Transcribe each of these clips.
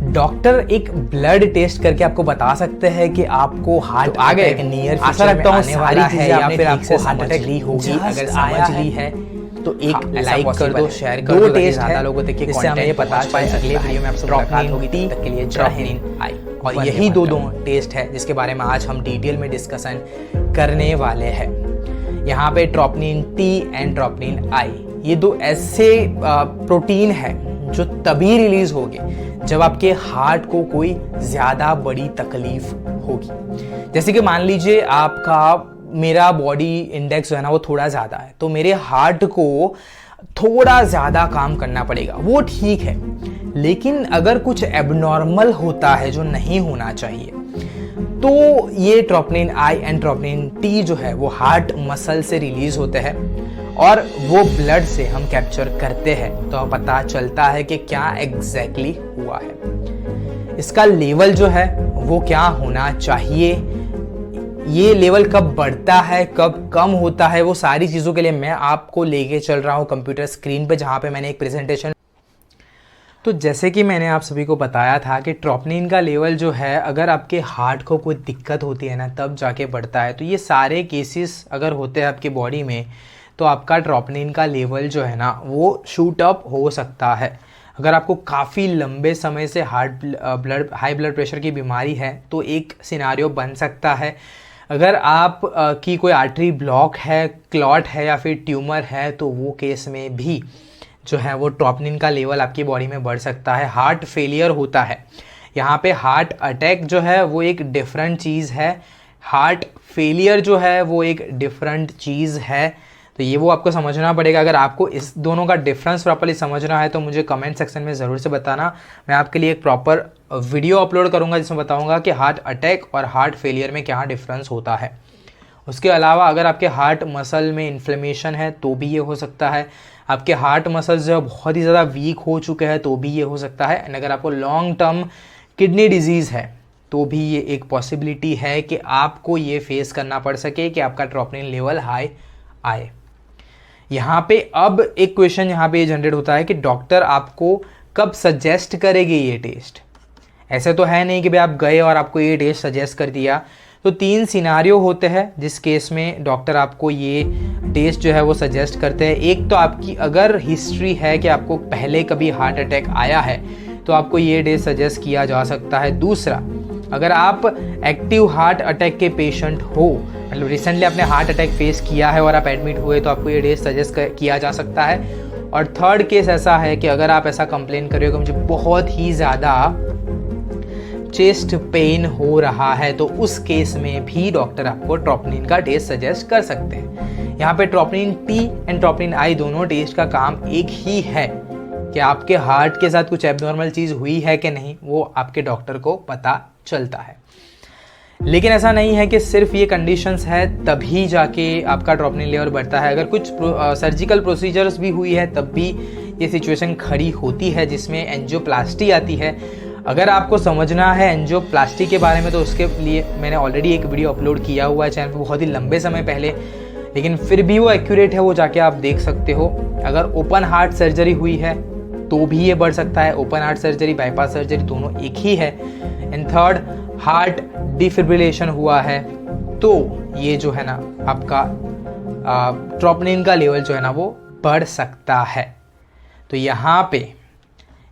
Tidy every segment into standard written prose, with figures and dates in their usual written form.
Doctor एक blood test करके आपको बता सकते हैं कि आपको हार्ट अटैक नियर फ्यूचर में आने वाला है या फिर आपको हार्ट अटैक ली होगी। अगर समझ ली है तो एक लाइक कर दो, शेयर कर दो, टेस्ट ज़्यादा लोगों तक इससे हमें ये पता चल सके। अगले वीडियो में आपसे मुलाकात होगी, तब तक के लिए जय हिंद। और यही दो टेस्ट है जिसके बारे में आज हम डिटेल में डिस्कशन करने वाले हैं। यहाँ पे ट्रोपोनिन टी एंड ट्रोपोनिन आई, ये दो ऐसे प्रोटीन है जो तभी रिलीज होगी जब आपके हार्ट को कोई ज्यादा बड़ी तकलीफ होगी। जैसे कि मान लीजिए मेरा बॉडी इंडेक्स जो है ना वो थोड़ा ज्यादा है, तो मेरे हार्ट को थोड़ा ज्यादा काम करना पड़ेगा, वो ठीक है। लेकिन अगर कुछ एबनॉर्मल होता है जो नहीं होना चाहिए, तो ये troponin I and troponin T जो है वो हार्ट मसल से रिलीज होते हैं और वो ब्लड से हम कैप्चर करते हैं, तो पता चलता है कि क्या एग्जैक्टली हुआ है। इसका लेवल जो है वो क्या होना चाहिए, ये लेवल कब बढ़ता है कब कम होता है, वो सारी चीज़ों के लिए मैं आपको लेके चल रहा हूँ कंप्यूटर स्क्रीन पे, जहाँ पे मैंने एक प्रेजेंटेशन। तो जैसे कि मैंने आप सभी को बताया था कि ट्रोपोनिन का लेवल जो है अगर आपके हार्ट को कोई दिक्कत होती है ना तब जाके बढ़ता है। तो ये सारे केसेस अगर होते हैं आपकी बॉडी में तो आपका ट्रोपोनिन का लेवल जो है ना वो शूट अप हो सकता है। अगर आपको काफ़ी लंबे समय से हाई ब्लड प्रेशर की बीमारी है तो एक सिनारियो बन सकता है। अगर आप की कोई आर्टरी ब्लॉक है, क्लॉट है या फिर ट्यूमर है, तो वो केस में भी जो है वो ट्रोपोनिन का लेवल आपकी बॉडी में बढ़ सकता है। हार्ट फेलियर होता है, यहाँ पे हार्ट अटैक जो है वो एक डिफरेंट चीज़ है, हार्ट फेलियर जो है वो एक डिफरेंट चीज़ है। तो ये वो आपको समझना पड़ेगा। अगर आपको इस दोनों का डिफरेंस प्रॉपर्ली समझना है तो मुझे कमेंट सेक्शन में ज़रूर से बताना। मैं आपके लिए एक प्रॉपर वीडियो अपलोड करूंगा जिसमें बताऊंगा कि हार्ट अटैक और हार्ट फेलियर में क्या डिफरेंस होता है। उसके अलावा अगर आपके हार्ट मसल में इन्फ्लेमेशन है तो भी ये हो सकता है, आपके हार्ट मसल्स जो बहुत ही ज़्यादा वीक हो चुके हैं तो भी ये हो सकता है। एंड अगर आपको लॉन्ग टर्म किडनी डिजीज़ है तो भी ये एक पॉसिबिलिटी है कि आपको ये फेस करना पड़ सके कि आपका ट्रोपोनिन लेवल हाई आए। यहाँ पे अब एक क्वेश्चन यहाँ पे जनरेट होता है कि डॉक्टर आपको कब सजेस्ट करेगी ये टेस्ट। ऐसे तो है नहीं कि भाई आप गए और आपको ये टेस्ट सजेस्ट कर दिया। तो 3 सिनारियो होते हैं जिस केस में डॉक्टर आपको ये टेस्ट जो है वो सजेस्ट करते हैं। एक तो आपकी अगर हिस्ट्री है कि आपको पहले कभी हार्ट अटैक आया है तो आपको ये टेस्ट सजेस्ट किया जा सकता है। दूसरा, अगर आप एक्टिव हार्ट अटैक के पेशेंट हो, मतलब रिसेंटली आपने हार्ट अटैक फेस किया है और आप एडमिट हुए, तो आपको ये टेस्ट सजेस्ट किया जा सकता है। और थर्ड केस ऐसा है कि अगर आप ऐसा कंप्लेन करिए कि मुझे बहुत ही ज़्यादा चेस्ट पेन हो रहा है, तो उस केस में भी डॉक्टर आपको ट्रोपोनिन का टेस्ट सजेस्ट कर सकते हैं। यहाँ पे ट्रोपोनिन टी एंड ट्रोपोनिन आई दोनों टेस्ट का काम एक ही है कि आपके हार्ट के साथ कुछ एबनॉर्मल चीज़ हुई है कि नहीं, वो आपके डॉक्टर को पता चलता है। लेकिन ऐसा नहीं है कि सिर्फ ये कंडीशंस है तभी जाके आपका ट्रोपोनिन लेवल बढ़ता है। अगर कुछ सर्जिकल प्रोसीजर्स भी हुई है तब भी ये सिचुएशन खड़ी होती है जिसमें एंजियोप्लास्टी आती है। अगर आपको समझना है एंजियोप्लास्टी के बारे में तो उसके लिए मैंने ऑलरेडी एक वीडियो अपलोड किया हुआ है चैनल पर बहुत ही लंबे समय पहले, लेकिन फिर भी वो एक्यूरेट है, वो जाके आप देख सकते हो। अगर ओपन हार्ट सर्जरी हुई है तो भी ये बढ़ सकता है। Open heart surgery, bypass surgery दोनों एक ही है। एंड थर्ड, हार्ट डिफिब्रिलेशन हुआ है तो ये जो है ना आपका ट्रोपोनिन का लेवल जो है ना वो बढ़ सकता है। तो यहाँ पे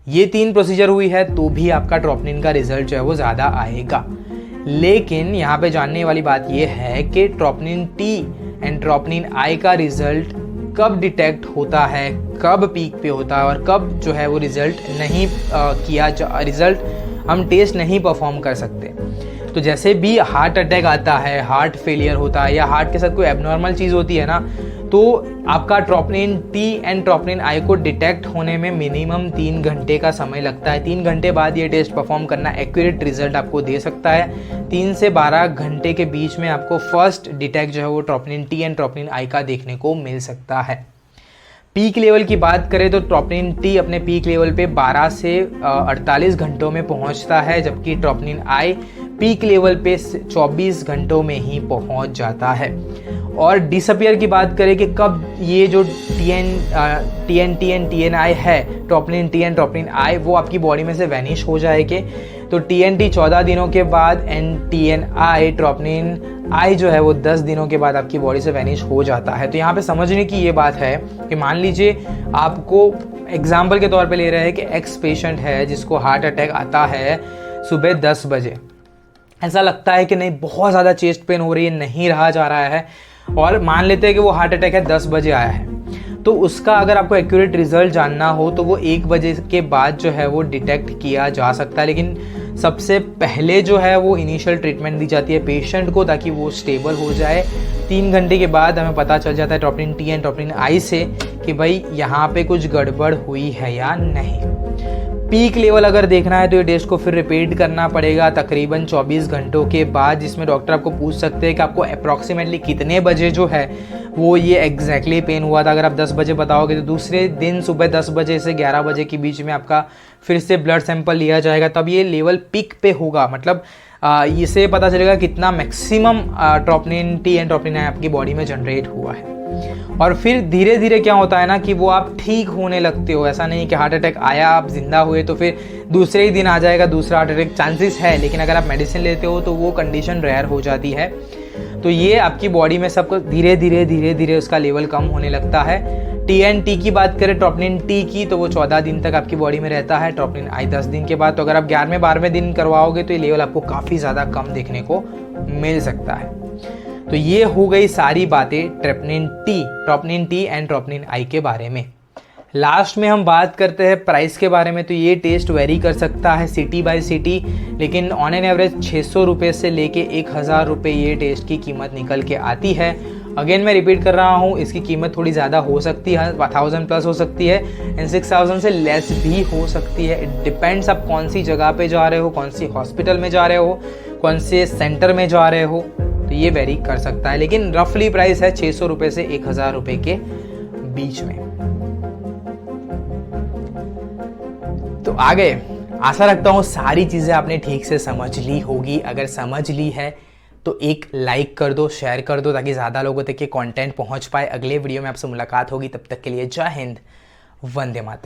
ये 3 प्रोसीजर हुई है तो भी आपका ट्रोपोनिन का रिजल्ट जो है वो ज़्यादा आएगा। लेकिन यहाँ पे जानने वाली बात ये है कि ट्रोपोनिन टी एंड ट्रोपोनिन आई का रिजल्ट कब डिटेक्ट होता है, कब पीक पे होता है और कब जो है वो रिजल्ट नहीं रिजल्ट हम टेस्ट नहीं परफॉर्म कर सकते। तो जैसे भी हार्ट अटैक आता है, हार्ट फेलियर होता है या हार्ट के साथ कोई एबनॉर्मल चीज़ होती है ना, तो आपका ट्रोपोनिन टी एंड ट्रोपोनिन आई को डिटेक्ट होने में मिनिमम 3 घंटे का समय लगता है। 3 घंटे बाद ये टेस्ट परफॉर्म करना एक्यूरेट रिजल्ट आपको दे सकता है। 3 से 12 घंटे के बीच में आपको फर्स्ट डिटेक्ट जो है वो ट्रोपोनिन टी एंड ट्रोपोनिन आई का देखने को मिल सकता है। पीक लेवल की बात करें तो ट्रोपोनिन टी अपने पीक लेवल पे 12 से 48 घंटों में पहुंचता है, जबकि ट्रोपोनिन आई पीक लेवल पे 24 घंटों में ही पहुंच जाता है। और डिसअपियर की बात करें कि कब ये जो TNT एंड TNI है, troponin T and troponin I, वो आपकी बॉडी में से वैनिश हो जाएगी। तो TNT 14 दिनों के बाद एंड TNI ट्रोपोनिन I जो है वो 10 दिनों के बाद आपकी बॉडी से वैनिश हो जाता है। तो यहाँ पे समझने की ये बात है कि मान लीजिए आपको एग्जाम्पल के तौर पे ले रहे हैं कि एक्स पेशेंट है जिसको हार्ट अटैक आता है सुबह 10 बजे। ऐसा लगता है कि नहीं, बहुत ज़्यादा चेस्ट पेन हो रही है, नहीं रहा जा रहा है, और मान लेते हैं कि वो हार्ट अटैक है 10 बजे आया है। तो उसका अगर आपको एक्यूरेट रिजल्ट जानना हो तो वो 1 बजे के बाद जो है वो डिटेक्ट किया जा सकता है। लेकिन सबसे पहले जो है वो इनिशियल ट्रीटमेंट दी जाती है पेशेंट को ताकि वो स्टेबल हो जाए। 3 घंटे के बाद हमें पता चल जाता है troponin T and troponin I से कि भाई यहाँ पे कुछ गड़बड़ हुई है या नहीं। पीक लेवल अगर देखना है तो ये टेस्ट को फिर रिपीट करना पड़ेगा तकरीबन 24 घंटों के बाद, जिसमें डॉक्टर आपको पूछ सकते हैं कि आपको अप्रॉक्सीमेटली कितने बजे जो है वो ये एग्जैक्टली पेन हुआ था। अगर आप 10 बजे बताओगे तो दूसरे दिन सुबह 10 बजे से 11 बजे के बीच में आपका फिर से ब्लड सैंपल लिया जाएगा, तब ये लेवल पीक पे होगा। मतलब इससे पता चलेगा कितना maximum troponin T and troponin I आपकी बॉडी में जनरेट हुआ है। और फिर धीरे धीरे क्या होता है ना कि वो आप ठीक होने लगते हो। ऐसा नहीं कि हार्ट अटैक आया, आप जिंदा हुए तो फिर दूसरे ही दिन आ जाएगा दूसरा हार्ट अटैक, चांसेस है, लेकिन अगर आप मेडिसिन लेते हो तो वो कंडीशन रेयर हो जाती है। तो ये आपकी बॉडी में सबको धीरे धीरे उसका लेवल कम होने लगता है। TNT की बात करें, ट्रोपोनिन T की, तो वो 14 दिन तक आपकी बॉडी में रहता है, ट्रोपोनिन I 10 दिन के बाद। तो अगर आप 11वें-12वें दिन करवाओगे तो ये लेवल आपको काफ़ी ज़्यादा कम देखने को मिल सकता है। तो ये हो गई सारी बातें troponin T and troponin I के बारे में। लास्ट में हम बात करते हैं प्राइस के बारे में। तो ये टेस्ट वेरी कर सकता है सिटी बाय सिटी, लेकिन ऑन एन एवरेज 600 रुपये से लेके 1000 रुपये ये टेस्ट की कीमत निकल के आती है। अगेन मैं रिपीट कर रहा हूँ, इसकी कीमत थोड़ी ज़्यादा हो सकती है, 1000 प्लस हो सकती है एंड 6000 से लेस भी हो सकती है। इट डिपेंड्स आप कौन सी जगह पे जा रहे हो, कौन सी हॉस्पिटल में जा रहे हो, कौन से सेंटर में जा रहे हो, तो ये वेरी कर सकता है। लेकिन रफली प्राइस है 600 रुपये से 1000 रुपये के बीच में। तो आगे आशा रखता हूँ सारी चीज़ें आपने ठीक से समझ ली होगी। अगर समझ ली है तो एक लाइक कर दो, शेयर कर दो ताकि ज़्यादा लोगों तक ये कंटेंट पहुंच पाए। अगले वीडियो में आपसे मुलाकात होगी, तब तक के लिए जय हिंद, वंदे मातरम।